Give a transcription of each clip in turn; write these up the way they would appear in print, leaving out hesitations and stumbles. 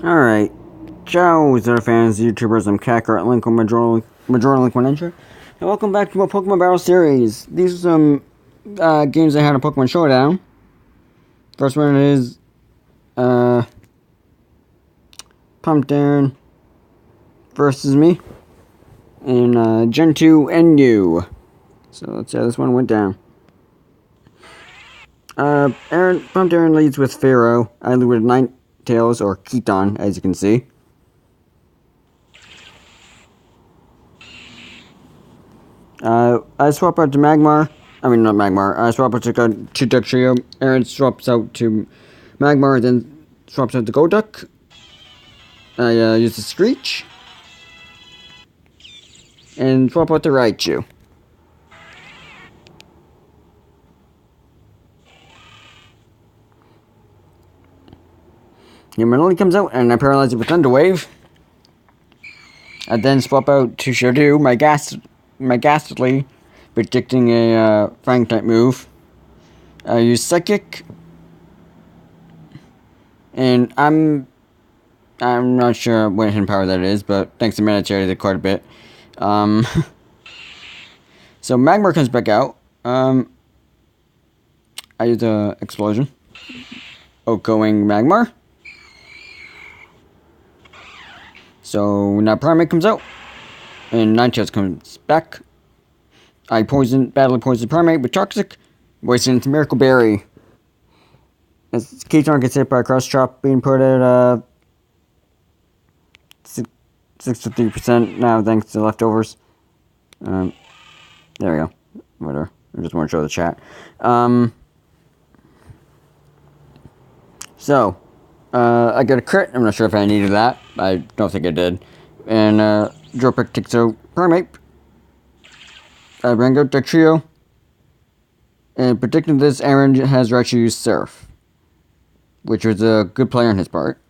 Alright. Ciao, Zero fans, YouTubers, I'm Kakarot at Link with Majora Link 1 Ninja. And welcome back to my Pokemon Battle Series. These are some games I had on Pokemon Showdown. First one is Pumpkin versus me in Gen 2 NU. So let's see how this one went down. Pumpkin leads with Pharaoh. I lead with Ninetales, or Keaton, as you can see. I swap out to Magmar. I mean, not Magmar. I swap out to Dugtrio. Aaron swaps out to Magmar, then swaps out to Golduck. I use the Screech. And swap out to Raichu. Humanity comes out, and I paralyze it with Thunder Wave. I then swap out to Shadou, my Ghastly, predicting a Fang type move. I use Psychic, and I'm not sure what hidden power that is, but thanks to Manatee, I did quite a bit. So Magmar comes back out. I use a Explosion. Outgoing Magmar. So now Primeape comes out, and Ninetales comes back. I badly poison Primeape with Toxic, wasting into Miracle Berry. As Keaton gets hit by a Cross Chop, being put at 63% now, thanks to leftovers. There we go. Whatever. I just want to show the chat. I got a crit. I'm not sure if I needed that. I don't think I did. And Dropik takes out Primeape. I bring out Dugtrio. And predicting this, Aaron has Raichu use Surf, which was a good play on his part.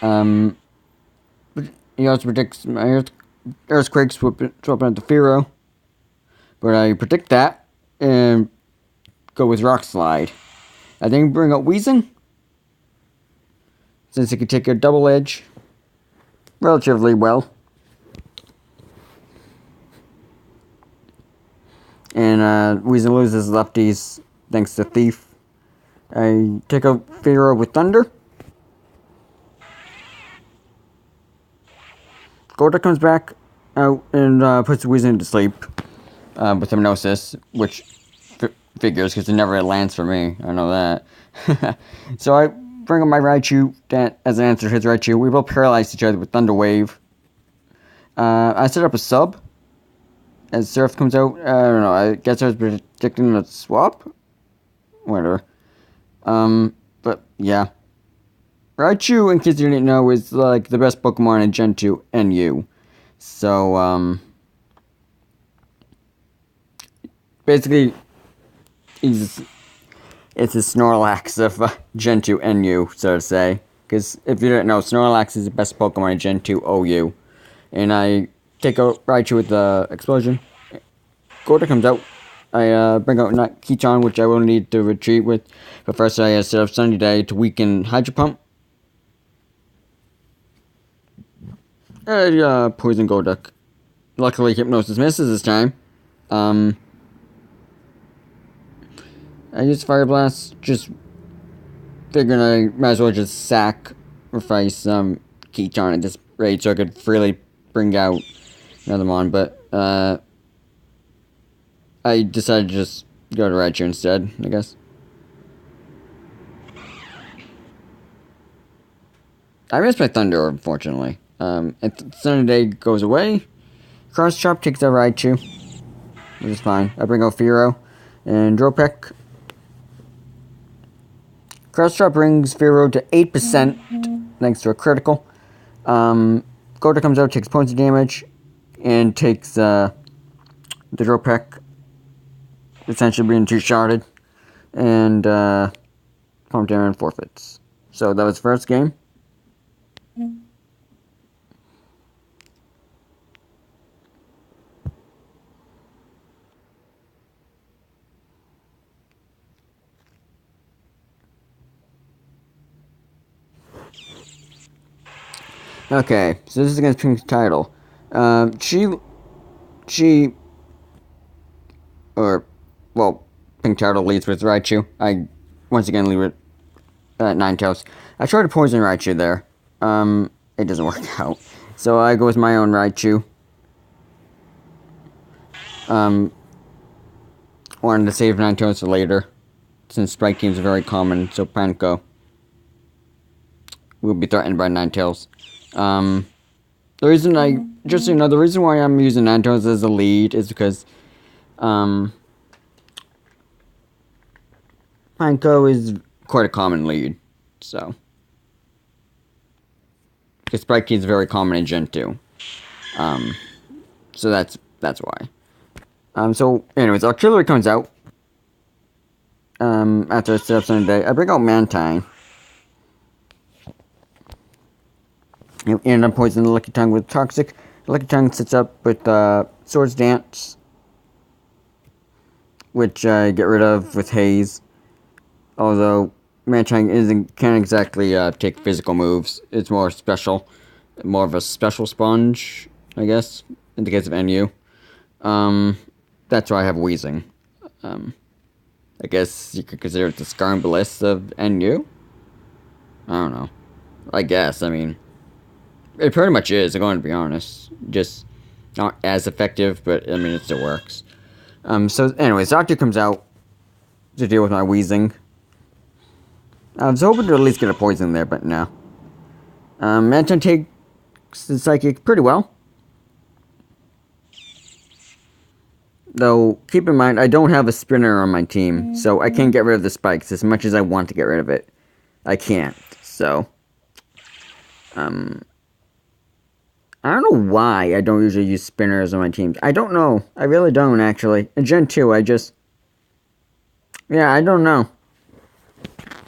He also predicts my Earthquake swapping out to Fearow. But I predict that and go with Rock Slide. I then bring out Weezing, since it can take a double edge relatively well. And Weezing loses lefties thanks to Thief. I take out Fearow with Thunder. Golduck comes back out and puts Weezing to sleep with Hypnosis, which figures because it never lands for me. I know that. So I bring up my Raichu as an answer to his Raichu. We both paralyze each other with Thunder Wave. I set up a sub. As Surf comes out, I don't know, I guess I was predicting a swap? Whatever. But yeah. Raichu, in case you didn't know, is like the best Pokemon in Gen 2 NU. So, basically, it's a Snorlax of Gen 2 NU, so to say. Because if you didn't know, Snorlax is the best Pokemon in Gen 2 OU. And I take out Raichu with the Explosion. Golduck comes out. I bring out Keaton, which I will need to retreat with. But first I set up Sunny Day to weaken Hydro Pump. I poison Golduck. Luckily Hypnosis misses this time. I use Fire Blast, just figuring I might as well just sacrifice Keaton at this rate so I could freely bring out another mon, but I decided to just go to Raichu instead, I guess. I missed my Thunder, unfortunately. And Sunny Day goes away. Cross Chop takes out Raichu, which is fine. I bring out Fearow and Dropik. Cross Chop brings Fearow to 8% thanks to a critical. Golduck comes out, takes points of damage, and takes the Dropik, essentially being two-shotted, and Pumpkin forfeits. So that was the first game. Okay, so this is against Pink Title. She, or, well, Pink Title leads with Raichu. I, once again, lead with Ninetales. I tried to poison Raichu there. It doesn't work out. So I go with my own Raichu. Wanted to save Ninetales for later, since Spike Teams are very common, so Panko will be threatened by Ninetales. The reason the reason why I'm using Ninetales as a lead is because, Panko is quite a common lead, so. Because Spike Teams is very common in Gen 2. So that's why. So anyways, Artillery comes out. After I set up something today, I bring out Mantine. And I'm poisoning the Lucky Tongue with Toxic. The Lucky Tongue sits up with Swords Dance, which I get rid of with Haze. Although Mantine can't exactly take physical moves. It's more special, more of a special sponge, I guess, in the case of NU. That's why I have Wheezing. I guess you could consider it the Scarbliss of NU? I don't know. I guess, I mean, it pretty much is, I'm going to be honest. Just not as effective, but, I mean, it still works. So, anyways, Doctor comes out to deal with my Wheezing. I was hoping to at least get a poison there, but no. Mantine takes the Psychic pretty well. Though, keep in mind, I don't have a Spinner on my team, so I can't get rid of the Spikes as much as I want to get rid of it. I can't, so. I don't know why I don't usually use Spinners on my teams. I don't know. I really don't, actually. In Gen 2, yeah, I don't know.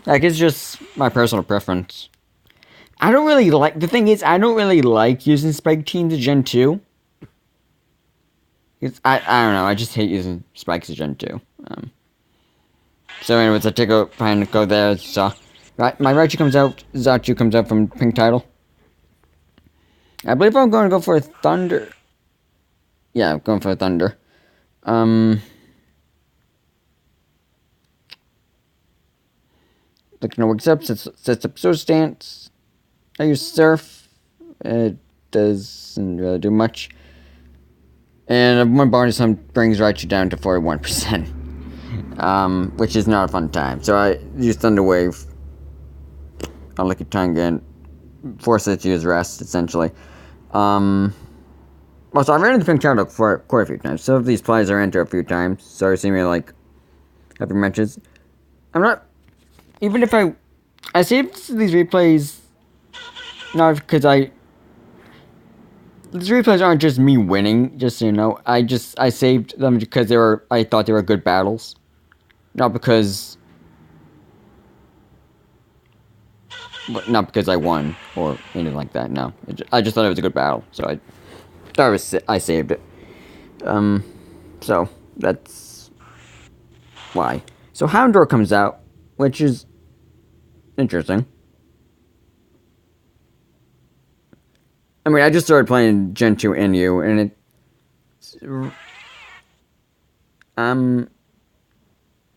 Like, it's just my personal preference. I don't really like... The thing is, I don't really like using Spike teams in Gen 2. I don't know, I just hate using Spikes in Gen 2. So anyways, I take a Panko there, so... Right, my Raichu comes out, Zachu comes out from Pink Title. I believe I'm going to go for a Thunder. Yeah, I'm going for a Thunder. Looking to wakes up, sets up Swords Dance. I use Surf. It doesn't really do much. And one bonus time brings Raichu down to 41%. Which is not a fun time. So I use Thunder Wave on Lucky Tongue and force it to use Rest, essentially. Also, I've ran into Pink Title for quite a few times. Some of these plays I enter a few times. So you see me, like, having matches. I'm not... Even if I saved these replays, not because these replays aren't just me winning, just so you know. I saved them because I thought they were good battles. Not because I won or anything like that, no. I just thought it was a good battle, so I saved it. So, that's why. So Houndour comes out, which is interesting. I mean, I just started playing Gen 2 NU, and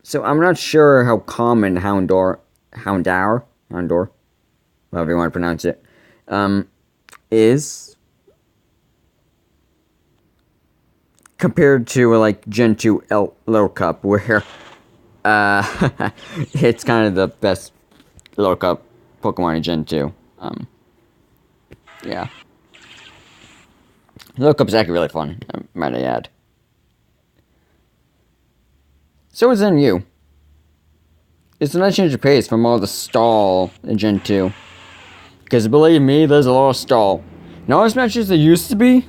so I'm not sure how common Houndour, however you want to pronounce it, is compared to, like, Gen 2 Little Cup, where, it's kind of the best Little Cup Pokemon in Gen 2. Yeah. Little Cup is actually really fun, might I add. So is NU. It's a nice change of pace from all the stall in Gen 2. Because believe me, there's a lot of stall. Not as much as there used to be.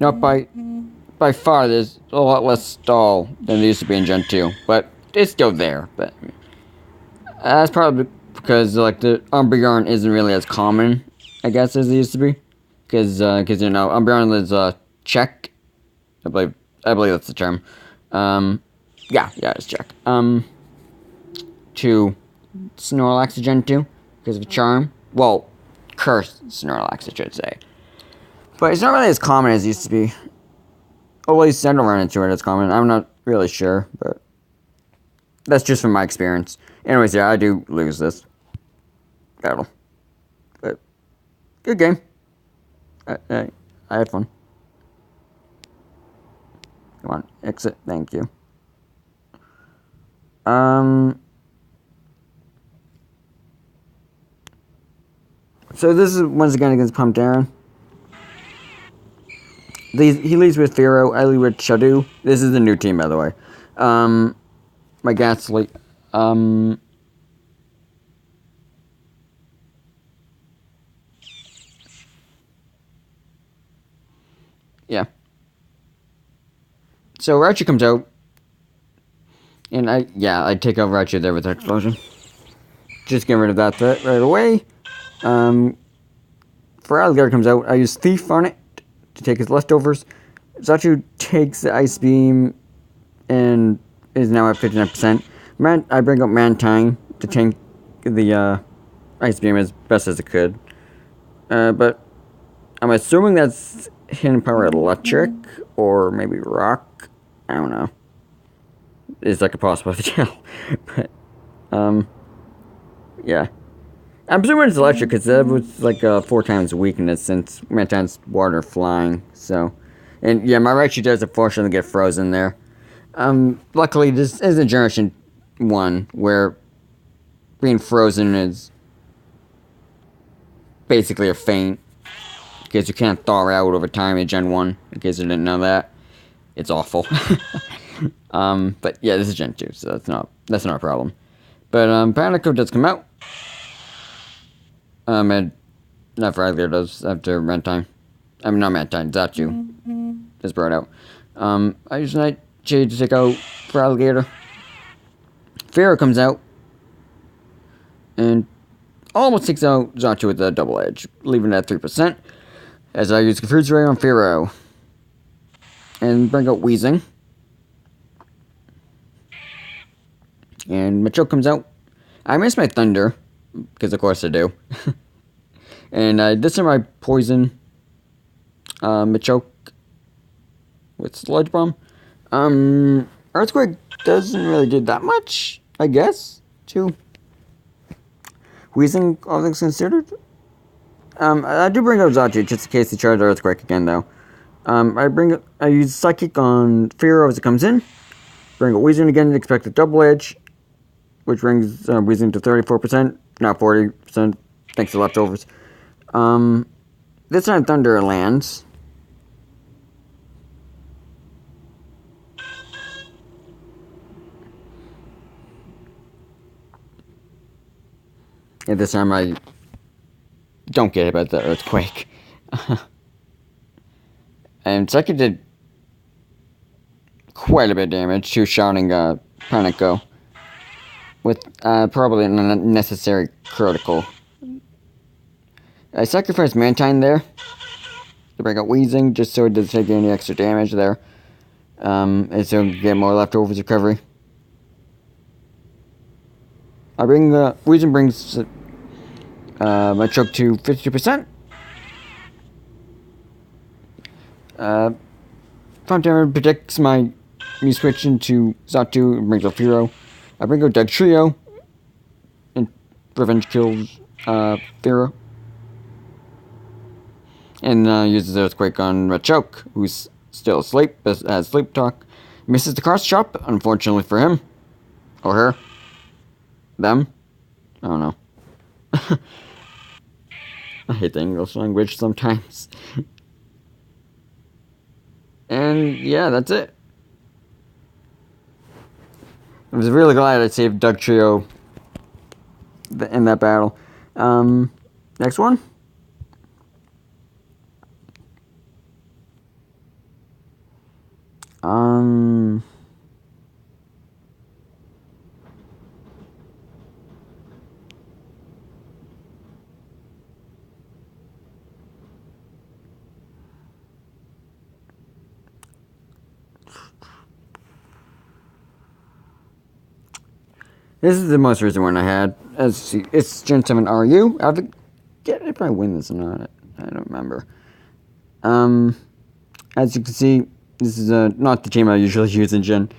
Not by far, there's a lot less stall than there used to be in Gen 2. But it's still there. But that's probably because, like, the Umbreon isn't really as common, I guess, as it used to be. Because you know, Umbreon is check. I believe that's the term. Yeah, it's check. To Snorlax Gen 2 because of Charm. Well, cursed Snorlax, I should say. But it's not really as common as it used to be. Or at least I don't run into it as common. I'm not really sure, but that's just from my experience. Anyways, yeah, I do lose this battle. But good game. I had fun. Come on, exit. Thank you. So this is once again against Pumpterran. He leads with Fearow, I lead with Shadoo. This is the new team, by the way. My Gastly. Yeah. So Raichu comes out. And I take out Raichu there with that explosion. Just get rid of that threat right away. Feraligatr comes out. I use Thief on it to take his leftovers. Zachu takes the Ice Beam and is now at 59%. I bring up Mantine to tank the Ice Beam as best as it could. But I'm assuming that's hidden power electric or maybe rock. I don't know. It's like a possibility to tell. But, yeah. I'm presuming it's electric because that was like 4 times weakness since Mantine's water flying. So, and yeah, my Raichu does unfortunately get frozen there. Luckily, this is a Generation 1 where being frozen is basically a feint because you can't thaw out over time in Gen 1. In case you didn't know that, it's awful. But yeah, this is Gen 2, so that's not a problem. But Panico does come out. And not Feraligatr does after Mantine. I mean, not Mantine, Zachu is brought out. I use Nightshade to take out Feraligatr. Fearow comes out and almost takes out Zachu with a double edge, leaving it at 3%. As I use Confuse Ray on Fearow and bring out Weezing. And Machoke comes out. I miss my Thunder, because of course I do. And this time I poison Machoke with Sludge Bomb. Earthquake doesn't really do that much, I guess, to Weezing, all things considered. I do bring out Zachu just in case he tries Earthquake again, though. I use Psychic on Fearow as it comes in. Bring out Weezing again, expect a double edge, which brings Weezing to 34%, not 40%, thanks to leftovers. This time Thunder lands. And this time I don't get hit by the Earthquake. And Psychic did quite a bit of damage to Shouting Panico. With probably an unnecessary critical. I sacrificed Mantine there to bring out Weezing just so it doesn't take any extra damage there. And so get more leftovers recovery. Weezing brings Machoke to 50%. Pumpterran predicts me switch into Zachu and brings out Fearow. I bring out Dugtrio and revenge kills Fearow. And uses Earthquake on Machoke, who's still asleep, has sleep talk. Misses the cross chop, unfortunately for him. Or her. Them. I don't know. I hate the English language sometimes. And yeah, that's it. I was really glad I saved Dugtrio in that battle. Next one. This is the most recent one I had. As you see, it's Gen 7 RU. forget if I win this or not. I don't remember. As you can see, this is not the team I usually use in Gen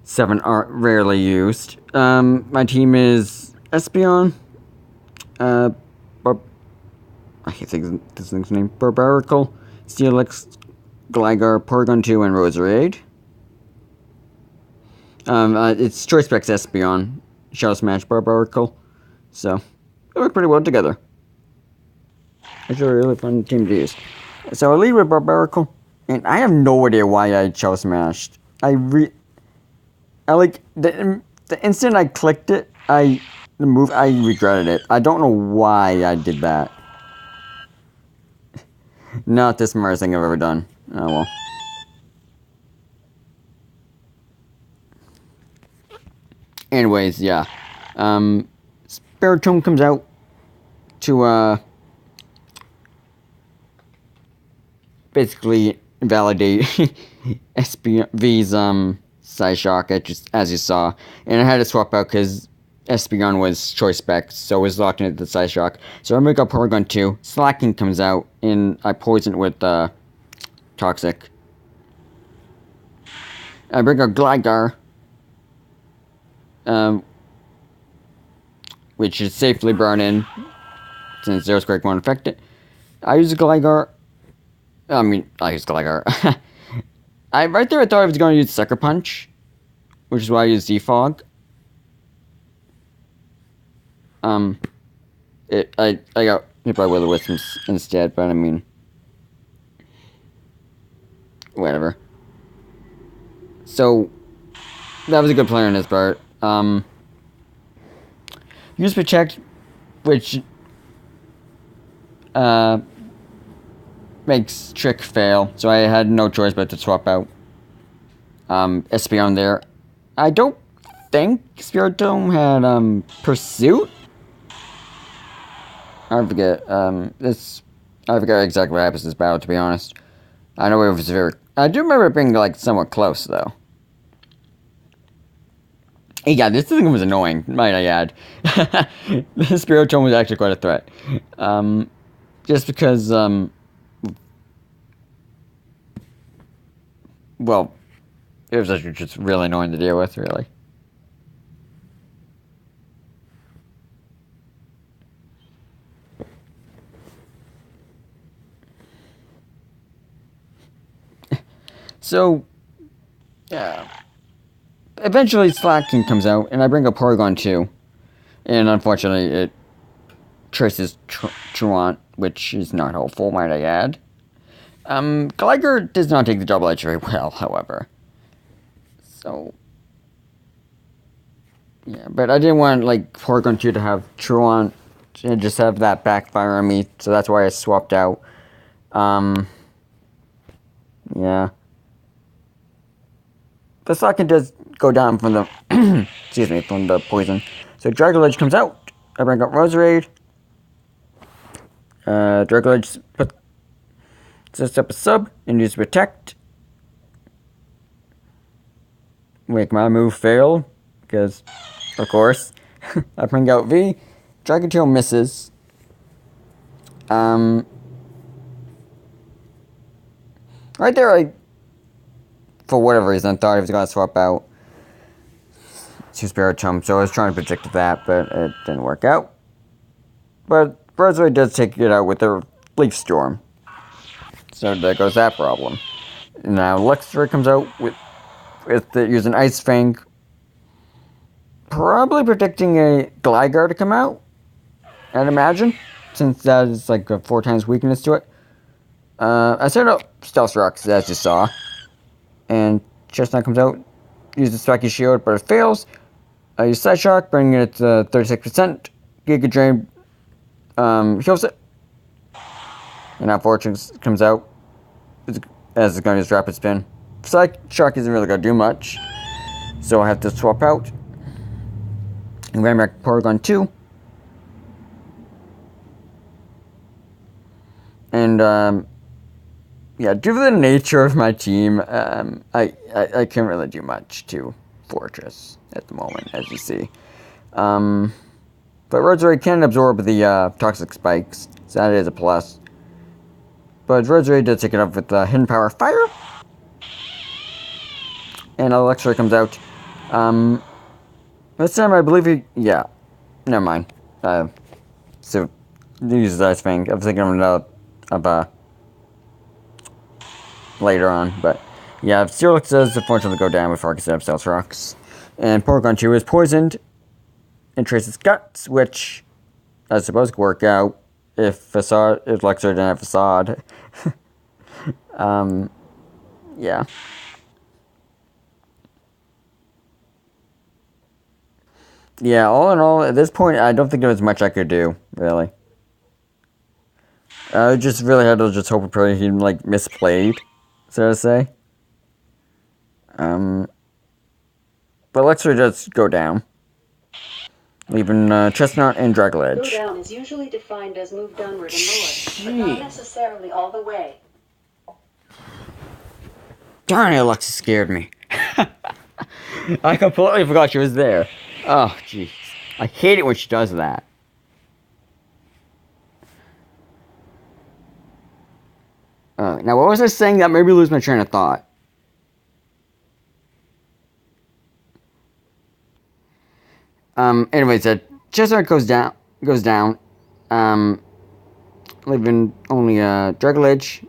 7 are rarely used. My team is Espeon, I can't think of this thing's name, Barbaracle, Steelix, Gligar, Porygon 2, and Roserade. It's Choice Specs Espeon, Shadow Smash, Barbaracle, so they work pretty well together. It's a really fun team to use. So I lead with Barbaracle, and I have no idea why I Shadow Smashed. I like the instant I clicked it, I regretted it. I don't know why I did that. Not the smartest thing I've ever done. Oh well. Anyways, yeah. Spiritomb comes out to basically validate V's Psyshock, as you saw, and I had to swap out because Espeon was Choice Spec, so it was locked into the Psyshock. So I make up Porygon 2, Slaking comes out, and I poison it with Toxic. I bring up Gligar, which is safely brought in, since Zero Square won't affect it. I use Gligar. I use Gligar. Right there I thought I was going to use Sucker Punch, which is why I use Z-Fog. I got hit by Will-O-Wisp instead, but I mean, whatever. So, that was a good play on his part. Use Protect, which, makes Trick fail, so I had no choice but to swap out, Espeon there. I don't think Spiritomb had, Pursuit? I forget, I forget exactly what happens in this battle, to be honest. I know it was I do remember it being, like, somewhat close, though. Yeah, this thing was annoying, might I add. The Spiritomb was actually quite a threat. Just because, well, it was actually just really annoying to deal with, really. So, yeah. Eventually, Slaking comes out, and I bring up Porygon 2. And unfortunately, it traces Truant, which is not helpful, might I add. Gligar does not take the Double Edge very well, however. So, yeah, but I didn't want, like, Porygon 2 to have Truant and just have that backfire on me, so that's why I swapped out. Yeah. The Slaking does go down from the, excuse me, from the poison. So Dragalge comes out. I bring up Roserade. Dragalge sets up a sub and use Protect. Make my move fail, because, of course, I bring out V. Dragon Tail misses. Right there, for whatever reason, thought he was going to swap out to Spiritomb, so I was trying to predict that, but it didn't work out. But Roserade does take it out with the Leaf Storm. So there goes that problem. Now Luxray comes out with using Ice Fang. Probably predicting a Gligar to come out, I'd imagine, since that is like a 4 times weakness to it. I set up Stealth Rocks, as you saw. And Chestnut comes out, uses Spiky Shield, but it fails. I use Side Shock, bringing it to 36%. Giga Drain heals it. And now Fortune comes out, as it's going to use Rapid Spin. Side Shock isn't really going to do much, so I have to swap out. And bring back Porygon 2. And, yeah, due to the nature of my team, I can't really do much to Fortress at the moment, as you see. But Roserade can absorb the Toxic Spikes. So that is a plus. But Rosary does take it up with Hidden Power Fire. And Elixir comes out. This time I believe yeah. Never mind. So, uses Ice Fang. I was thinking of later on, but yeah, Steelix does unfortunately go down before I can set up Stealth Rocks. And Porygon 2 is poisoned in Trace's guts, which I suppose could work out if Lexer didn't have Facade. Yeah. Yeah, all in all, at this point, I don't think there was much I could do, really. I just really had to just hope and pray he, like, misplayed, so to say. But Lexer does go down, leaving Chestnut and Dragalge. Go down is usually defined as move downward and lower, but not necessarily all the way. Darn it, Alexa scared me. I completely forgot she was there. Oh, jeez. I hate it when she does that. Now, what was I saying that made me lose my train of thought? Anyways, Chestnut goes down, leaving only, Dragalge.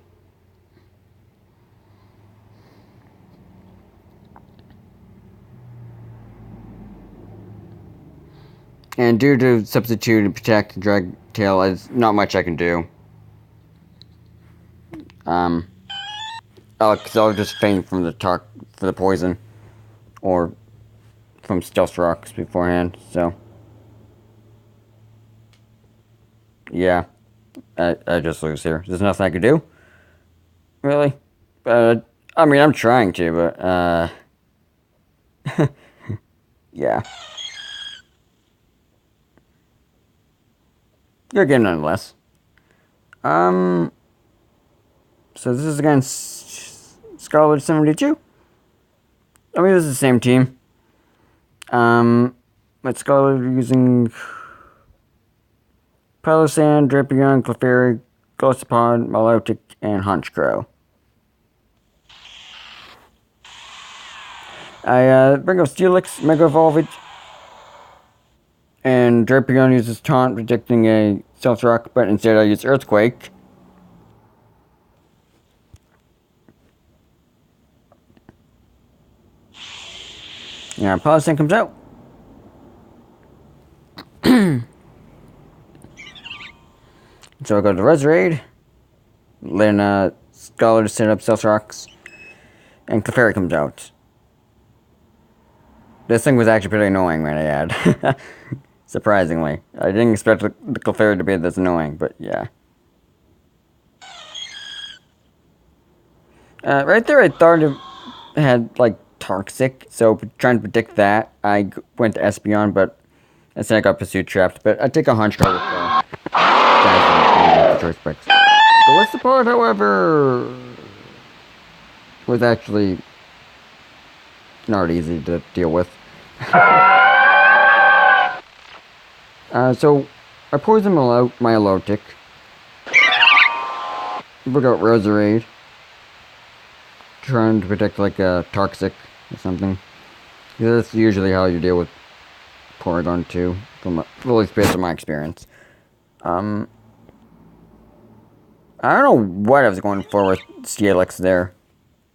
And due to substitute and protect Dragtail, there's not much I can do. Because I'll just faint from for the poison. Or from Stealth Rocks beforehand, so. Yeah. I just lose here. There's nothing I could do. Really? I mean, I'm trying to, but, yeah. You're getting nonetheless. So this is against Scarlet 72. I mean, this is the same team. But Scarlet using Palossand, Drapion, Clefairy, Gossipod, Milotic, and Honchkrow. I bring up Steelix, Mega Evolvage, and Drapion uses Taunt, predicting a Stealth Rock, but instead I use Earthquake. Yeah, Palossand comes out. So I go to Resurade, then Scholar to set up Stealth Rocks, and Clefairy comes out. This thing was actually pretty annoying, might I add. Surprisingly. I didn't expect the Clefairy to be this annoying, but yeah. Right there I thought it had, like, Toxic, so trying to predict that, I went to Espeon, but instead I got Pursuit Trapped, but I take a Honchkrow with the choice picks. The Listopod, however, was actually not easy to deal with. So I poison my Milotic. We got Roserade, trying to protect like a Toxic or something. That's usually how you deal with Porygon 2, from at least based on my experience. I don't know what I was going for with Steelix there.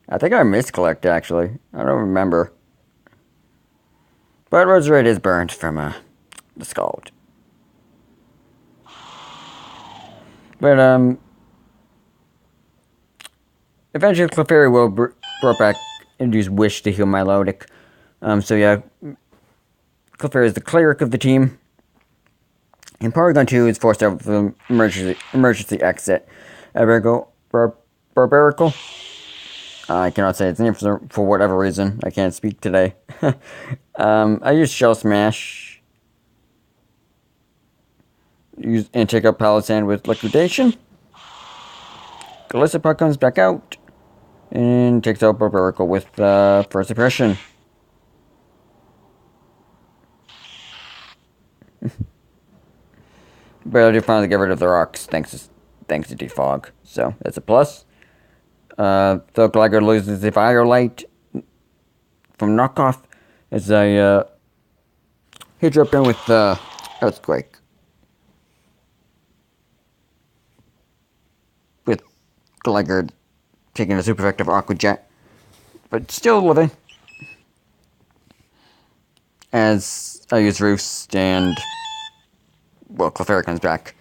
I think I miscollect actually. I don't remember. But Roserade is burned from the Scald. But eventually Clefairy will brought back and use Wish to heal Milotic. So yeah, Clefairy is the cleric of the team. And Porygon 2 is forced out of the emergency exit. Barbarical. I cannot say its name for whatever reason. I can't speak today. I use Shell Smash. And take out Palossand with Liquidation. Golisopod comes back out. And takes out Barbarical with First Impression. But I did finally get rid of the rocks thanks to defog. So that's a plus. So Gligar loses the Fire Light from knockoff as I hit you up in with Earthquake. With Gligar taking a super effective Aqua Jet. But still living. As I use Roost and, well, Clefairy comes back.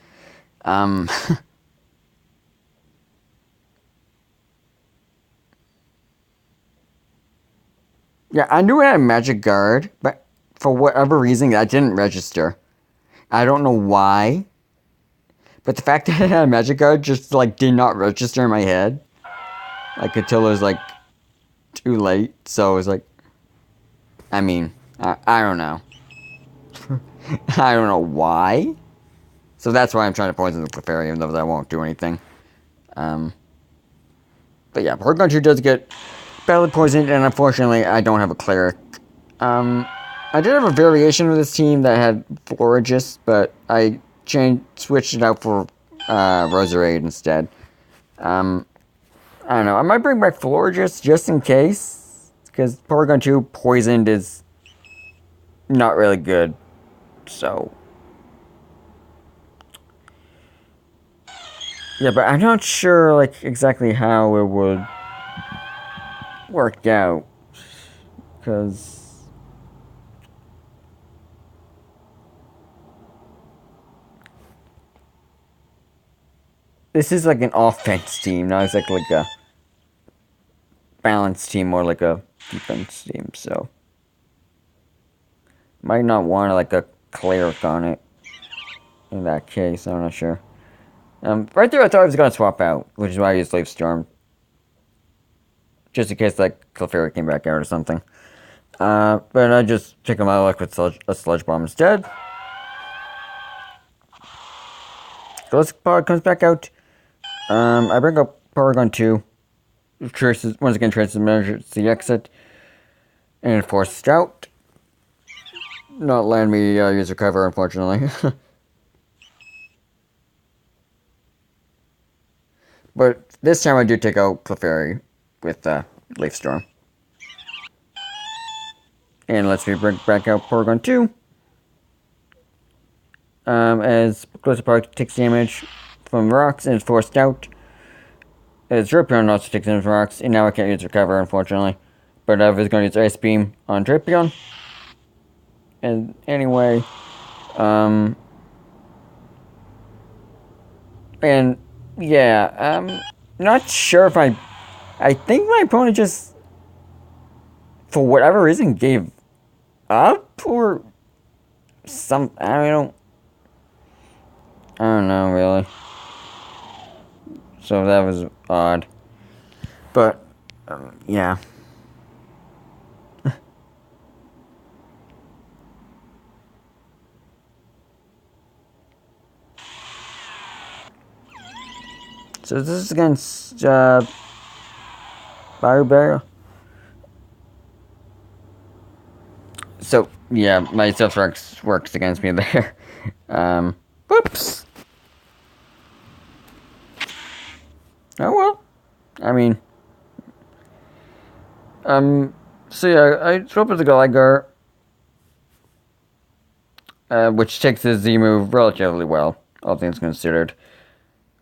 Yeah, I knew I had a Magic Guard, but for whatever reason, that didn't register. I don't know why. But the fact that I had a Magic Guard just, like, did not register in my head. Like, until it was, like, too late. So it was like, I mean, I don't know. I don't know why. So that's why I'm trying to poison the Clefairy, even though that won't do anything. But yeah, Porygon 2 does get badly poisoned, and unfortunately, I don't have a Cleric. I did have a variation of this team that had Florigist, but I switched it out for Roserade instead. I don't know. I might bring back Florigist just in case, because Porygon 2 poisoned is not really good. So yeah, but I'm not sure like exactly how it would work out, because this is like an offense team, not exactly like a balanced team, more like a defense team. So might not want like a Cleric on it. In that case, I'm not sure. Right there, I thought I was gonna swap out, which is why I used Leaf Storm. Just in case, like, Clefairy came back out or something. But I just took my luck with a Sludge Bomb instead. Gliscor comes back out. I bring up Porygon 2. Once again, traces measures the exit. And forced out. Not letting me use Recover, unfortunately. But this time I do take out Clefairy with Leaf Storm. And let's me bring back out Porygon 2. As Gliscor takes damage from rocks and is forced out. As Drapion also takes damage from rocks, and now I can't use Recover, unfortunately. But I was going to use Ice Beam on Drapion. And anyway, and yeah, not sure if I think my opponent just, for whatever reason, gave up or I don't know really. So that was odd, but yeah. So this is against Barrier. So yeah, my Stealth works against me there. Whoops. Oh well. I mean, so yeah, I swap with the Gligar, which takes the Z move relatively well, all things considered.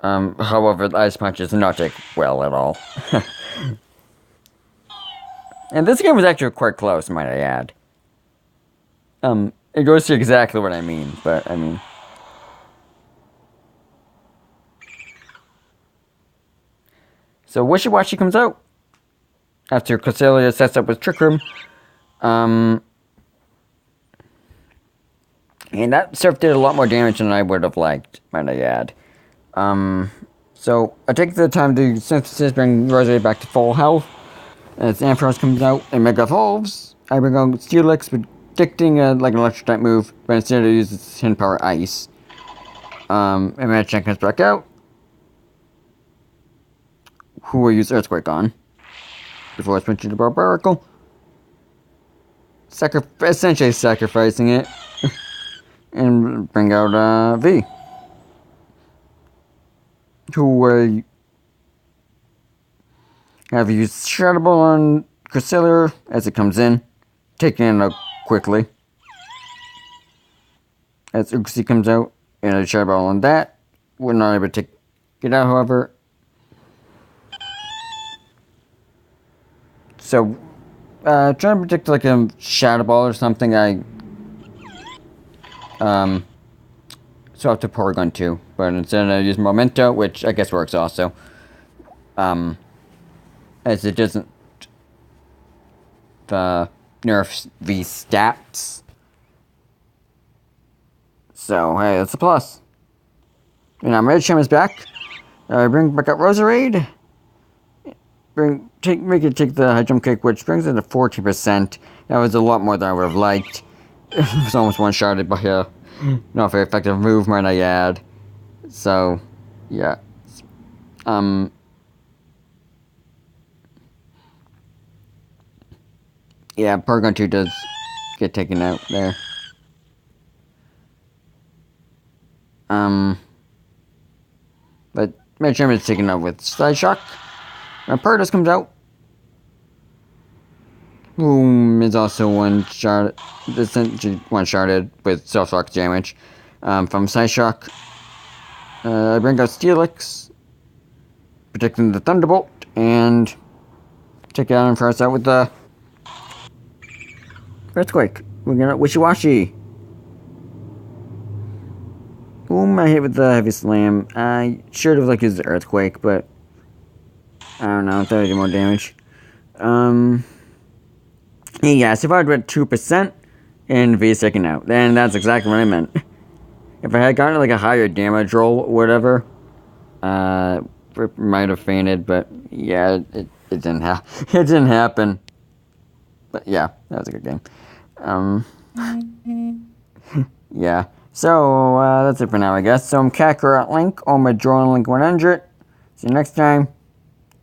However, the Ice Punch does not take well at all. And this game was actually quite close, might I add. It goes to exactly what I mean, but I mean. So Wishy-Washy comes out after Cresselia sets up with Trick Room. And that Surf did a lot more damage than I would have liked, might I add. So I take the time to synthesis, bring Roserade back to full health. As Ampharos comes out and Mega Evolves, I bring out Steelix, predicting like an electric type move, but instead it uses Hidden Power Ice. And Machamp comes back out, who will use Earthquake on before I switch to Barbaracle. Essentially sacrificing it and bring out V. who have used Shadow Ball on Cresselia as it comes in, taking it out quickly. As Uxie comes out, and a Shadow Ball on that. We're not able to take it out, however. So, trying to predict like a Shadow Ball or something, I swapped to Porygon 2, but instead I used Memento, which I guess works also. As it doesn't nerf the stats. So, hey, that's a plus. And now Medicham is back. Bring back up Roserade. Make it take the high jump kick, which brings it to 14%. That was a lot more than I would have liked. It was almost one-shotted by a not very effective move, might I add. So, yeah. Yeah, Porygon 2 does get taken out there. But Medicham is taken out with Side Shock. Now Purtus comes out. Boom is also one-shot, essentially one-shotted with self-shock damage from Side Shock. I bring out Steelix, protecting the Thunderbolt, and take it out and first out with the Earthquake. We're gonna Wishy-Washy. Boom, I hit with the Heavy Slam. I should have like used the Earthquake, but I don't know, I thought I did more damage. Yeah, survived with 2% and V second out. And that's exactly what I meant. If I had gotten like a higher damage roll or whatever, it might have fainted, but yeah, it didn't it didn't happen. But yeah, that was a good game. Yeah. So that's it for now, I guess. So I'm Kakarot Link, or Majoran Link 100. See you next time.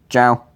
Ciao.